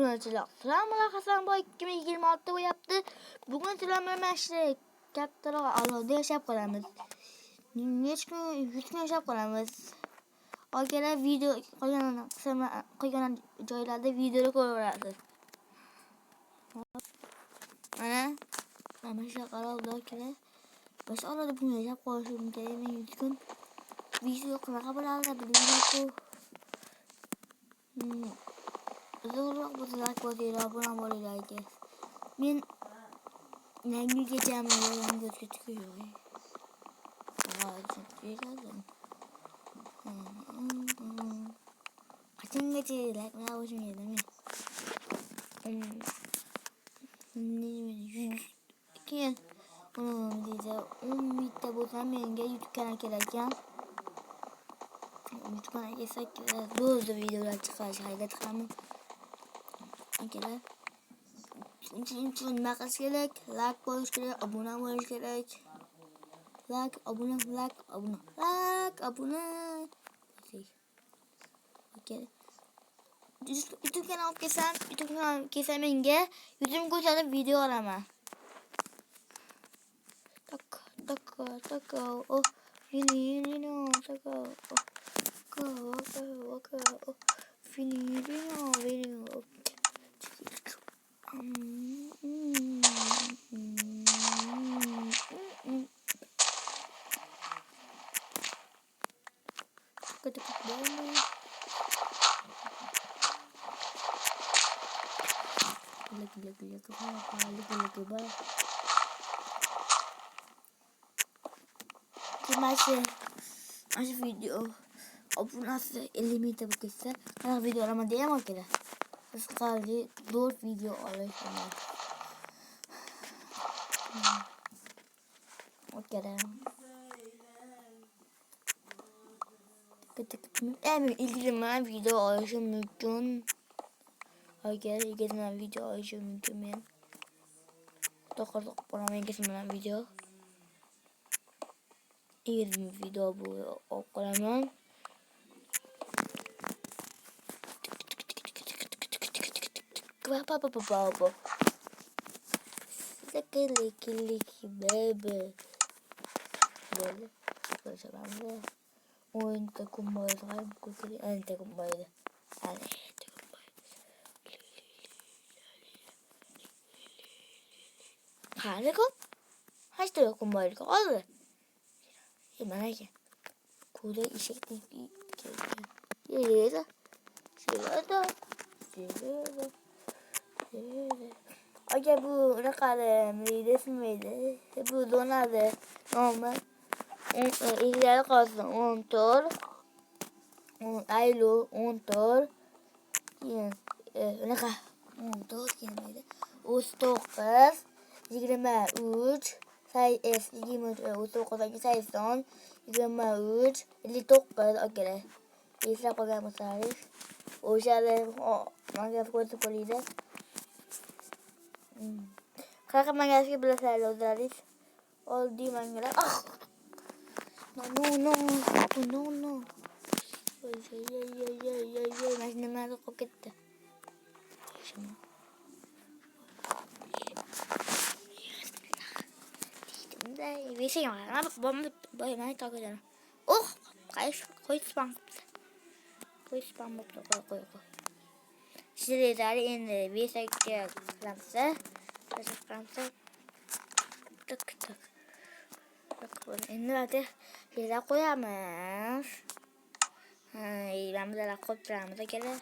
obunachilar. Assalomu alaykum. 2026 bo'lyapti. Bugun sizlar bilan kattaroq aloqada yashab qolamiz. Necha kun, 100 kun yashab qolamiz. Okelar video qolgan joylarda videoda ko'raverasiz. Mana shu qarorda kerak. Biz orada buni yashab qolishim kerak. Men 100 kun video qanaqa bo'lardi bilmayman-ku. Zo'rroq bo'lsa ko'zinglar bilan bo'linglar. Men yangi kechami, yangi o'tkachish qachongacha like bilan bo'lishim kerak men. Keyin deydi 10 bitta bo'lsa menga YouTube kanal kerak ekan. YouTube kanal kelsa bo'ldi videolar chiqarish hayda chiqaman. Akalar uchun nima qilish kerak? Like qo'yish kerak, obuna bo'lish kerak. Like, obuna. Okay. YouTube kanal kelsa menga yuzim ko'rsatib video olaman. Tak. Oh, finirino, tak. Oh, finirino. Masih video abonasi 50 mingta bo'lsa, qanaqa video olaman deyman akalar. Sekali 4 video olaman. Akalar. İlgilenen video oluşum mümkün. Agar ilgilenen video oluşum mümkün men. To'g'ri bo'laman ilgilenen video. İlgilenen video bu o'qiraman. Baba. Liki baby. Böyle. Oyunda kumbayla kuteli ente kumbayla. Harika. Haçta kumbayla oldu. Mana ki. Kuda işekti. Yeda. Şurada. Agar bu raqam desmaydi. Bu donadi. Normal. İlgili kalsın 14 aylu 14 ne kadar 14 gelmedi 39 23 sayıs 23 39 sayıson 23 59 okey İsra programı tarih o şöyle manga kodu polide kakak manga bila saya lodaris oldu manga No. Mas nada coqueta. Visi yang mana? Boy mana tahu kan? Oh, koi spam koi. Sini dari ini bisa ke langsung. Tak. Ini ada kita koyamaz. İlamızda kopturamızda gele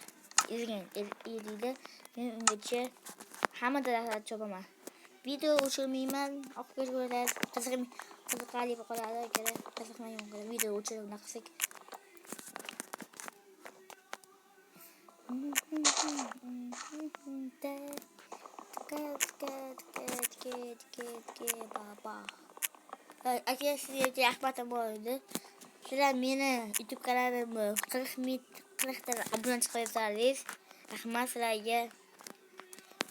İlgide İngilizce Hamadalar çobama. Video uçurmayman Okuyucu böyle Kızıkali bu kadar da gele Kızıkmayım kadar video uçurum nakısık Baba Arkadaşlar size ahbatım bu arada. Sizler meni YouTube kanalımı 40 tane abone çıkarsanız rahmat sizlerge.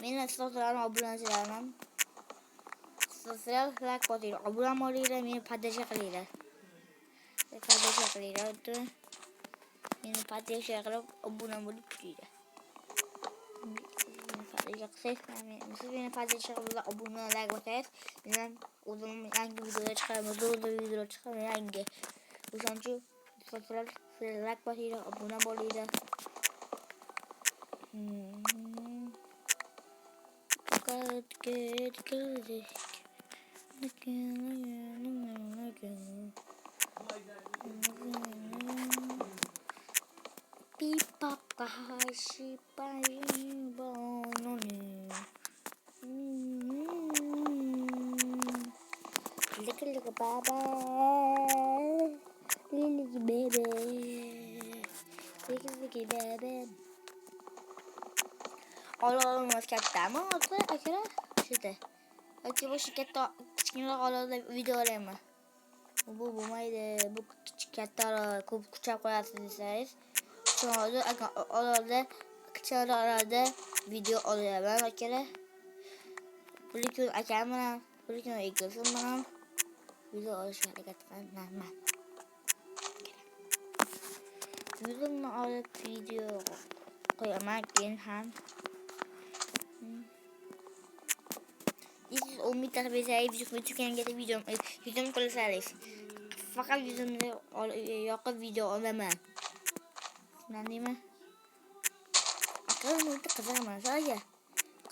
Meni sizlerle abonechilarim. Sizler like bosinglar, obuna bo'linglar, meni podдержка qilinglar. Meni podдержка qilib obuna bo'lib turinglar. qilsangiz, siz meni paylaşishimga obuna like bosangiz, men o'zim yangi videolar chiqaraman, videolar chiqaraman yangi. O'shaning uchun sizlar like bosinglar, obuna bo'linglar. Pipapa shibani Look baba Little baby Little baby Olovimiz kattami aka? Shida. Yoki bu katta kichkinaroq olovda video olaymi? Bu bo'lmaydi. Bu kattaroq ko'p kuchab qo'yasiz desangiz, shunda aka olovda kichikroqlarda video olaman aka. Bir kun akam bilan, bir kun egasim bilan video olishga harakat qilaman. Videoni olib video qo'yaman keyin ham. This is Umid Tarbiyasiy videom qo'ysangiz. Faqat yuzimni yoqib video olaman. Tushundingmi? Aqlim qizaraman, so'raga.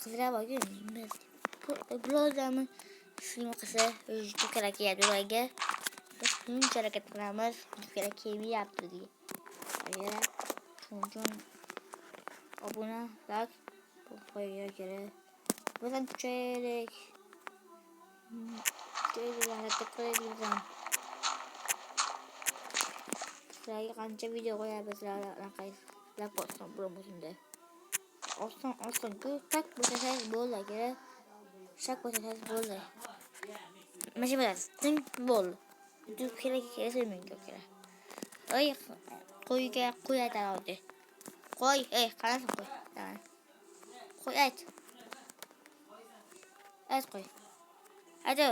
Qizarib olgan. Blogdami film qilsa, juda kerak edi. Biz shuncha harakat qilamiz, juda kerak kelmayapti degan. Agar shunchun obuna, like qo'yish kerak. Bizdan kuchaylik. Harakat qilaylik. Sizlarga qancha video qo'yamiz, sizlar boston bo'lmashunda. Oston ku tak bo'sasangiz bo'ldi aka. Shak bo'sasangiz bo'ldi. Mana shu bilan ting bo'l. Juda kerak menga kerak. Oy, qo'yga qo'yadi. Qo'y, qanaqa qo'y? Qo'y ayt. Qo'y. Ado.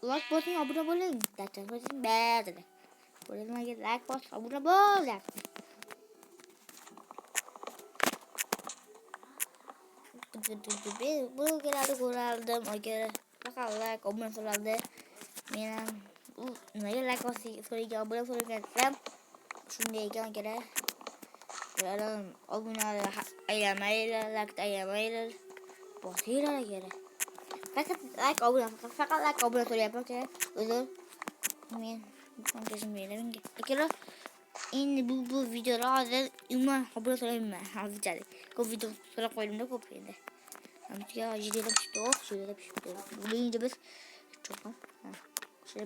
Like bosing, obuna bo'ling. Datan bosing, ba'zida. Bo'lmagan like bos, obuna bo'l. Bu keladi ko'rardim agar faqat like obuna so'raldi. Men ham nimaga like bosing, so'ragan obuna so'ragan shunday ekan kerak. Ulardan obuna aylamaylar, like aylamaylar. Bosinglar kerak. Faqat like obuna so'rayapman kerak. Uzr. Men ko'nglim menga. Akira endi bu videoda hozir umuman obuna so'rayman. Hozirchalik. Ko'p video so'rab qo'ydimda ko'p endi. Amtiga juda pishdi. Birinchi biz cho'qim.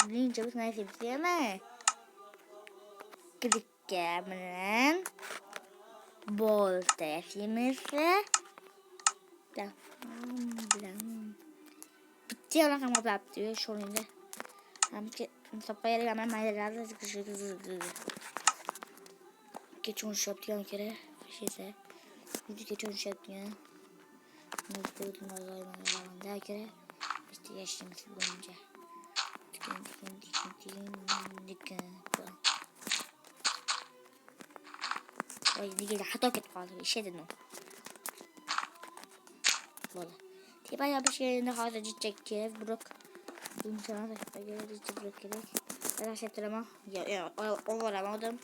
Birinchi biz nima yapamiz? Klikka bilan bolta yapamiz. Bitta yana ham olibdi sho'ringda. Hamki topaylar ham maydalarni kechun shopgan kerak. Shesa. Kechun shopgan. Nozda kerak. İşte yaşımız boyunca. Dikin. Oy, digil xato ketib qoldi. Ishedini. Bo'ldi. Tepaga bir şeyni hozir jichak kerak, biroq bunchani tepaga jichak kerak. Rashid turaman. O'g'iraman odam.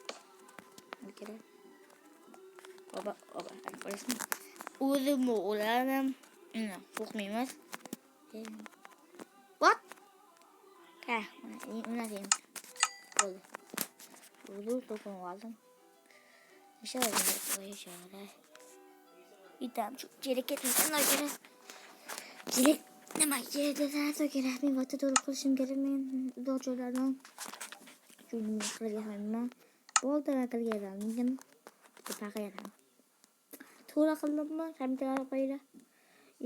Kerak. Oba. O'zim o'larim. Qo'rqmaymiz. What? Una diyeyim. Oldu. Oldu, dokun aldım. İnşallah. İdam çok çelik etmişsin göre. Çelik ne makyajda zaten kerak. Men vaqtda to'g'ri qilishim kerak. Men do'cholardan shuni qilganman. Bo'ldi qilganman. Paqayam. To'g'ri qildimmi? Kamtalar qo'ydi.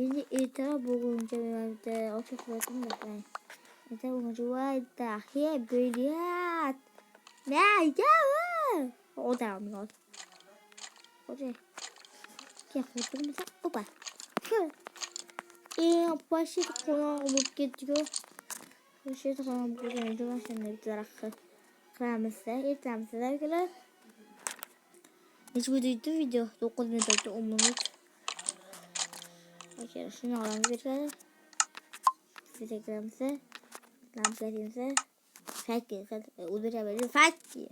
Endi ertaroq bo'lguncha menga ochiq qo'yaman. Ertaroq bo'lguncha voy dahiy bilyat. Nega? Odamlar. Oje. Keyin opa. Başı konan olup gidiyor. Başı konan olup gidiyor. Şimdi bir tarafı kıramızda. İrtamızda göre. Hiç video 9 minut oldu 10 minut. Okey şunu alalım bir Instagram'sa Lamplatimsa Fakir Udurabilir Fakir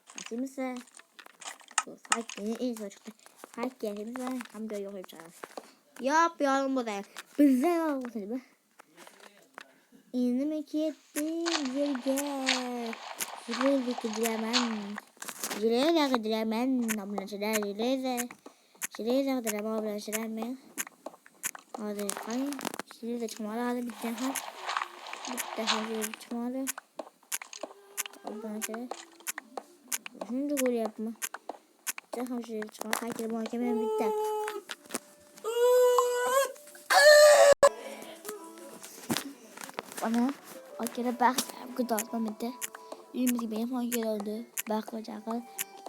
Fakir'imse Fakir'in en son çıktı Fakir'imse hem de yok yapacağız. Yapıyorum bu da. Bize olsun be. İndim ki ettim yerge. Jireye gidilemem. Jireye gidilemem. Ablançılar jireye. Jireye gidilemem ablançılar mı? Hadi kay. Jireye de çıkmalı hadi bir daha. Bir daha jireye çıkmalı. Ablançılar. Şimdi gol yapma. Bir daha jireye çıkmalı. Fakir muhakeme bitti. Bana o kere bak gıdatma bitti. Ümit benim o kere oldu. Bak bacaklar.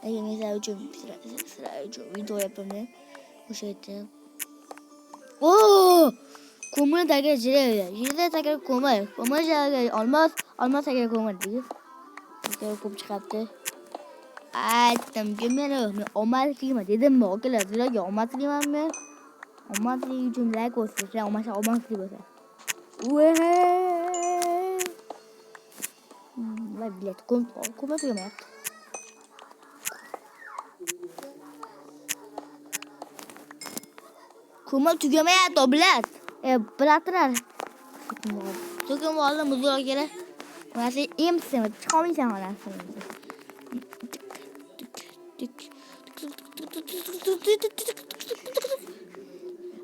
Mesela sıra video yapımı. Bu şeydi. Ooo! Kumunu tekrar jireye. Jireye tekrar kumu. Kumu jireye olmaz tekrar kumu değil. Tekrar kum çıkarttı. Attım cümleleri. Olmaz klima dedim mi? O kere jireye olmaz klima mı? Olmaz cümleler koşuyor. Olmaz klima. Vai bilet, como é que eu meto? Como tu que meto, bilet? Para trás. Tu que me olha, mudou aquele. Mas é impossível, como isso é uma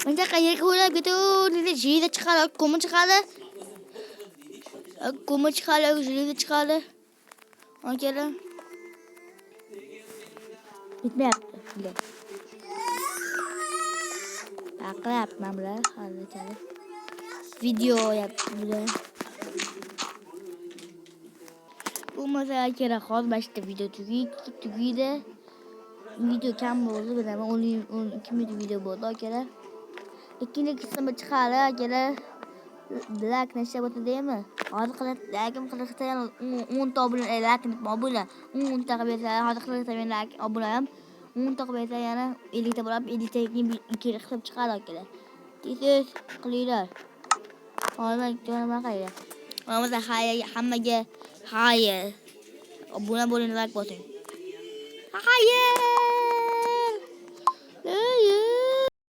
Mas já caiu que olha que tu dirigida, chicara, como chicara? Kuma çıkarlar, jüri çıkarlar. O kere bitme yaptı bile. Bakla yapmam bile. Hadi kere. Video yaptım bile. Bu mesela kere kaz başta video tügüydü. Video kam oldu bir ama 12 video oldu o kere. İkinci kısmı çıkarlar kere. Black neşe batı değil mi? Hadi kılıç, lakin kılıçta 10 tabulun lakin mabula 10 takbiyete hadi kılıçta ben lakin abulayım 10 takbiyete yana 50 tabulap 50 tekin iki kılıç çıkar okey. This clear. Olmaz diyorum bakayım. Olmaz hayır hammaga hayır. Abuna like batın. Hayır.